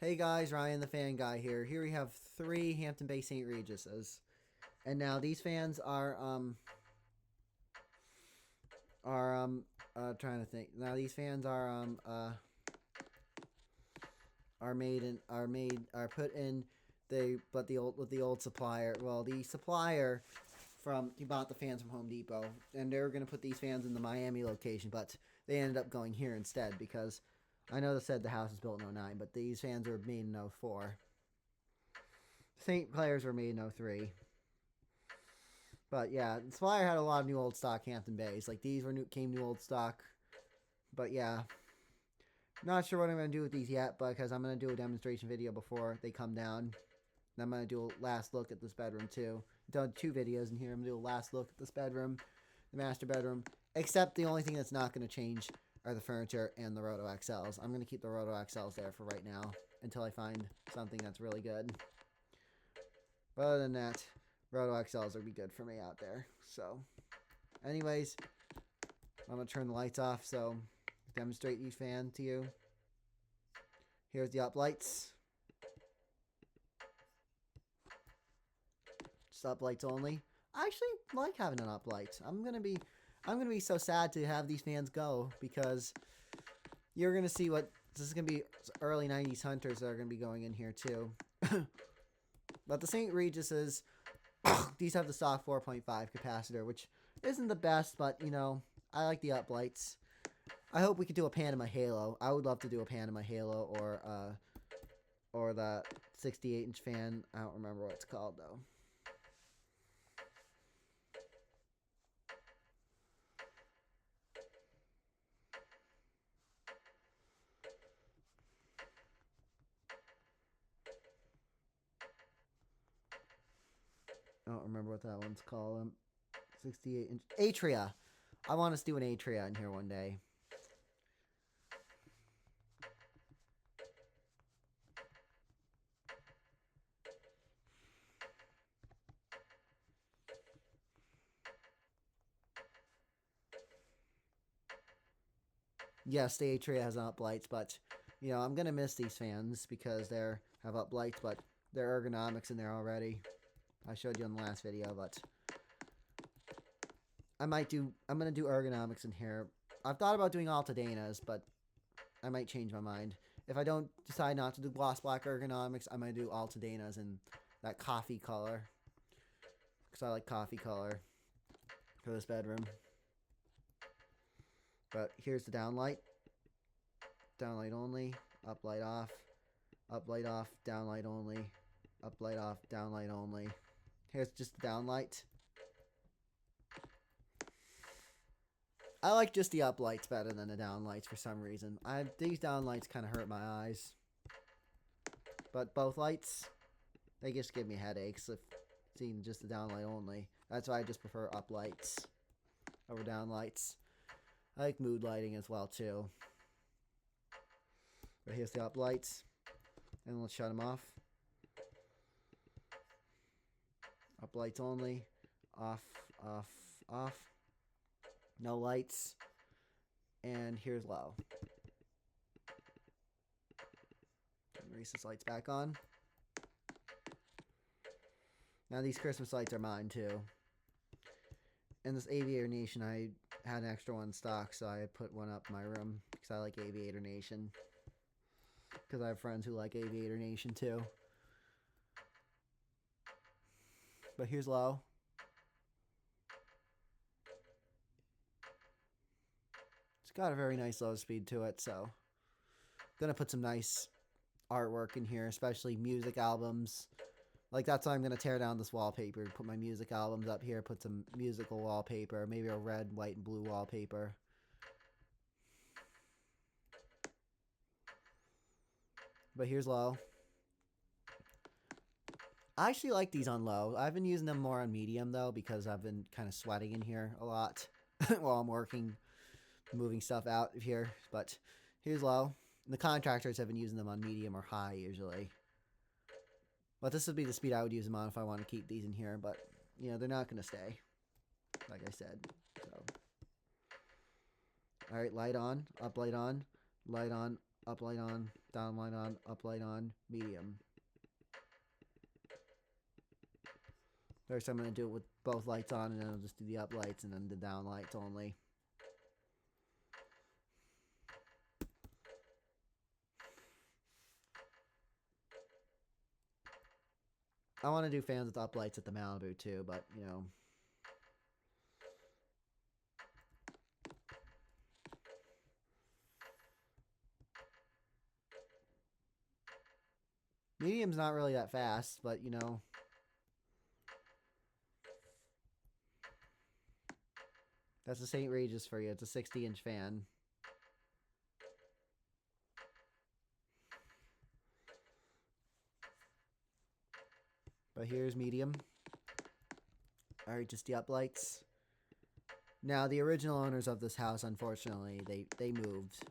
Hey guys, Ryan the Fan Guy here. Here we have three Hampton Bay St. Regises. And now these fans are trying to think. Now these fans are made in are put in the old supplier. Well, the supplier from he bought the fans from Home Depot, and they were gonna put these fans in the Miami location, but they ended up going here instead because I know they said the house was built in '09, but these fans were made in '04. Saint players were made in '03. But yeah, Spire had a lot of new old stock Hampton Bays. Like these came new old stock. But yeah, not sure what I'm gonna do with these yet, because I'm gonna do a demonstration video before they come down. And I'm gonna do a last look at this bedroom too. I've done two videos in here. I'm gonna do a last look at this bedroom, the master bedroom. Except the only thing that's not gonna change are the furniture and the Roto XLs. I'm gonna keep the Roto XLs there for right now until I find something that's really good. But other than that, Roto XLs would be good for me out there. So, anyways, I'm going to turn the lights off, so demonstrate these fans to you. Here's the up lights. Just up lights only. I actually like having an up light. I'm gonna be so sad to have these fans go, because you're gonna see what this is gonna be. Early '90s hunters that are gonna be going in here too. But the St. Regis's, these have the stock 4.5 capacitor, which isn't the best, but you know, I like the up lights. I hope we could do a Panama Halo. I would love to do a Panama Halo or the 68-inch fan. I don't remember what it's called though. I don't remember what that one's called. 68-inch Atria. I want us to do an Atria in here one day. Yes, the Atria has up lights, but you know, I'm gonna miss these fans because they have up lights, but they're ergonomics in there already. I showed you in the last video, but I'm gonna do ergonomics in here. I've thought about doing Altadenas, but I might change my mind. If I don't decide not to do gloss black ergonomics, I might do Altadenas in that coffee color, because I like coffee color for this bedroom. But here's the downlight. Downlight only. Uplight off. Uplight off. Downlight only. Uplight off. Downlight only. Here's just the downlight. I like just the uplights better than the downlights for some reason. These downlights kind of hurt my eyes. But both lights, they just give me headaches if seeing just the downlight only. That's why I just prefer uplights over downlights. I like mood lighting as well too. But here's the uplights. And let's shut them off. Uplights only. Off, off, off. No lights. And here's low. Reese's lights back on. Now these Christmas lights are mine too. In this Aviator Nation, I had an extra one in stock, so I put one up in my room because I like Aviator Nation. Because I have friends who like Aviator Nation too. But here's low. It's got a very nice low speed to it, so gonna put some nice artwork in here, especially music albums. Like, that's why I'm gonna tear down this wallpaper, put my music albums up here, put some musical wallpaper, maybe a red, white, and blue wallpaper. But here's low. I actually like these on low. I've been using them more on medium though, because I've been kind of sweating in here a lot while I'm working, moving stuff out of here. But here's low. The contractors have been using them on medium or high usually. But this would be the speed I would use them on if I want to keep these in here. But, you know, they're not going to stay, like I said. So, all right, light on, light on, up light on, down light on, up light on, medium. First I'm going to do it with both lights on, and then I'll just do the up lights and then the down lights only. I want to do fans with up lights at the Malibu too, but you know. Medium's not really that fast, but you know. That's a St. Regis for you. It's a 60-inch fan. But here's medium. Alright, just the up lights. Now, the original owners of this house, unfortunately, they moved.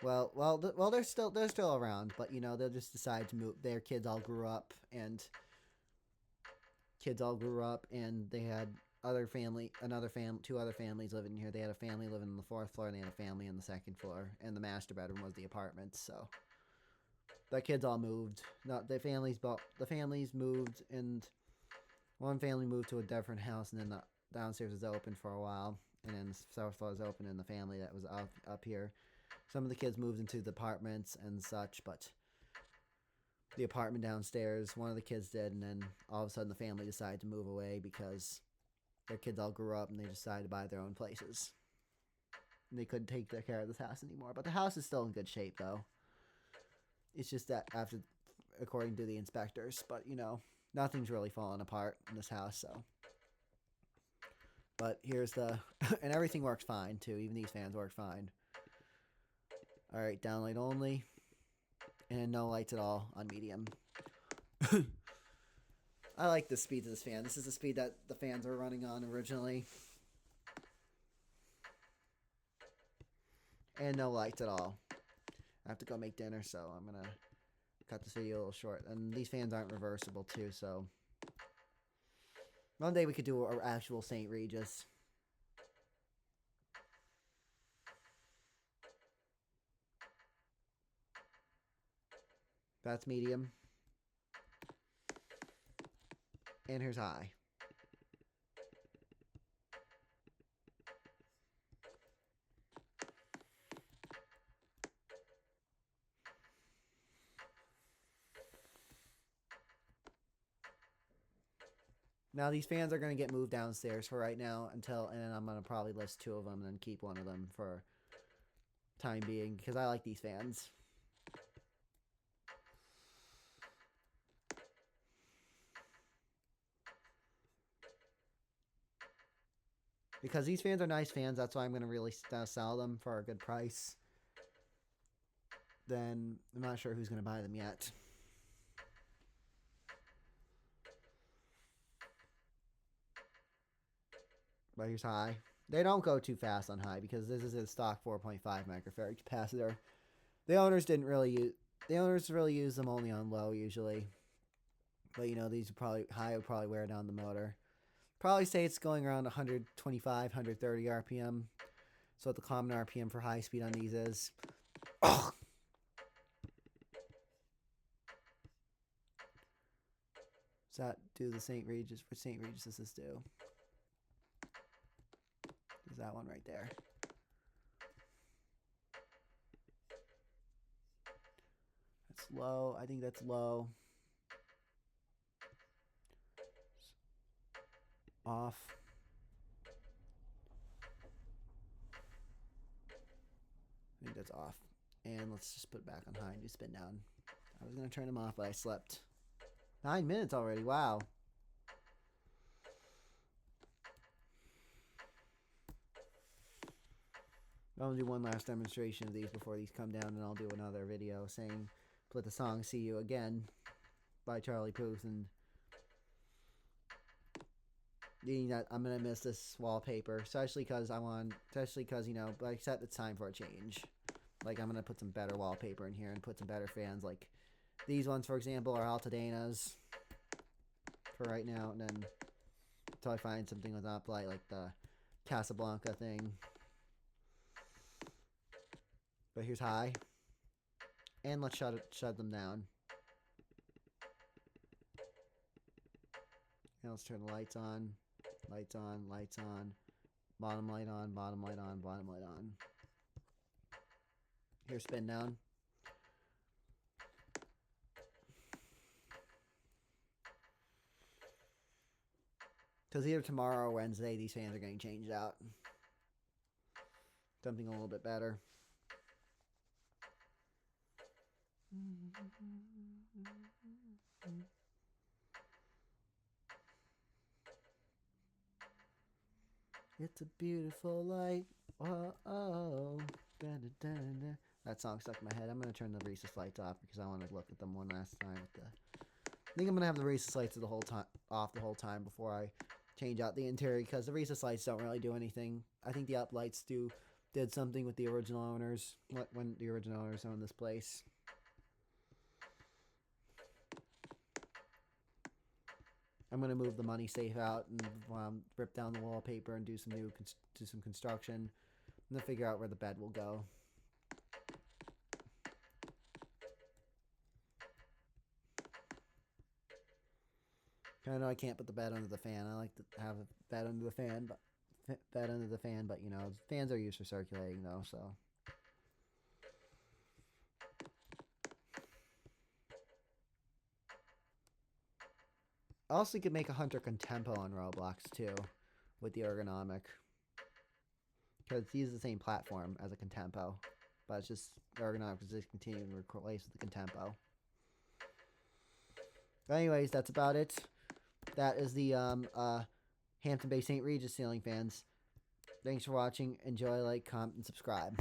Well, they're still around, but you know, they'll just decide to move. Their kids all grew up, and they had two other families living here. They had a family living on the 4th floor, and they had a family on the 2nd floor, and the master bedroom was the apartment. So the kids all moved. The families moved, and one family moved to a different house, and then the downstairs was open for a while, and then the 4th floor was open, and the family that was up here. Some of the kids moved into the apartments and such, but the apartment downstairs, one of the kids did, and then all of a sudden the family decided to move away because their kids all grew up and they decided to buy their own places. And they couldn't take care of this house anymore. But the house is still in good shape, though. It's just that according to the inspectors, but you know, nothing's really falling apart in this house, so. But here's and everything works fine, too. Even these fans work fine. Alright, downlight only. And no lights at all on medium. I like the speed of this fan. This is the speed that the fans were running on originally. And no lights at all. I have to go make dinner, so I'm going to cut this video a little short. And these fans aren't reversible, too, so. One day we could do an actual St. Regis. That's medium. And here's high. Now these fans are going to get moved downstairs for right now and then I'm going to probably list 2 of them and then keep one of them for time being because I like these fans. Because these fans are nice fans, that's why I'm going to really sell them for a good price. Then I'm not sure who's going to buy them yet. But here's high. They don't go too fast on high because this is a stock 4.5 microfarad capacitor. The owners really use them only on low usually. But you know, these high would probably wear down the motor. Probably say it's going around 125, 130 RPM. So what the common RPM for high speed on these is. Ugh. Does that do the St. Regis? For St. Regis does this do? There's that one right there. That's low. I think that's low. Off. I think that's off. And let's just put it back on high and do spin down. I was going to turn them off, but I slept. 9 minutes already. Wow. I'll do one last demonstration of these before these come down, and I'll do another video saying, put the song "See You Again" by Charlie Puth, and I'm gonna miss this wallpaper, especially because you know, but except it's time for a change. Like I'm gonna put some better wallpaper in here and put some better fans. Like these ones, for example, are Altadena's for right now, and then until I find something with uplight like the Casablanca thing. But here's high. And let's shut them down. And let's turn the lights on. Lights on, lights on. Bottom light on, bottom light on, bottom light on. Here, spin down. Because either tomorrow or Wednesday, these fans are getting changed out. Something a little bit better. It's a beautiful light. Oh, oh. Da, da, da, da. That song stuck in my head. I'm going to turn the Regis lights off because I want to look at them one last time. I think I'm going to have the Regis lights off the whole time before I change out the interior, because the Regis lights don't really do anything. I think the up lights did something with the original owners when the original owners owned this place. I'm going to move the money safe out and rip down the wallpaper and do some construction. I'm going to figure out where the bed will go. I know I can't put the bed under the fan. I like to have a bed under the fan, but you know, fans are used for circulating though, so. Also, you could make a Hunter Contempo on Roblox too, with the ergonomic, because it's used the same platform as a Contempo, but it's just ergonomic is just continuing to replace the Contempo. But anyways, that's about it. That is the Hampton Bay St. Regis ceiling fans. Thanks for watching. Enjoy, like, comment, and subscribe.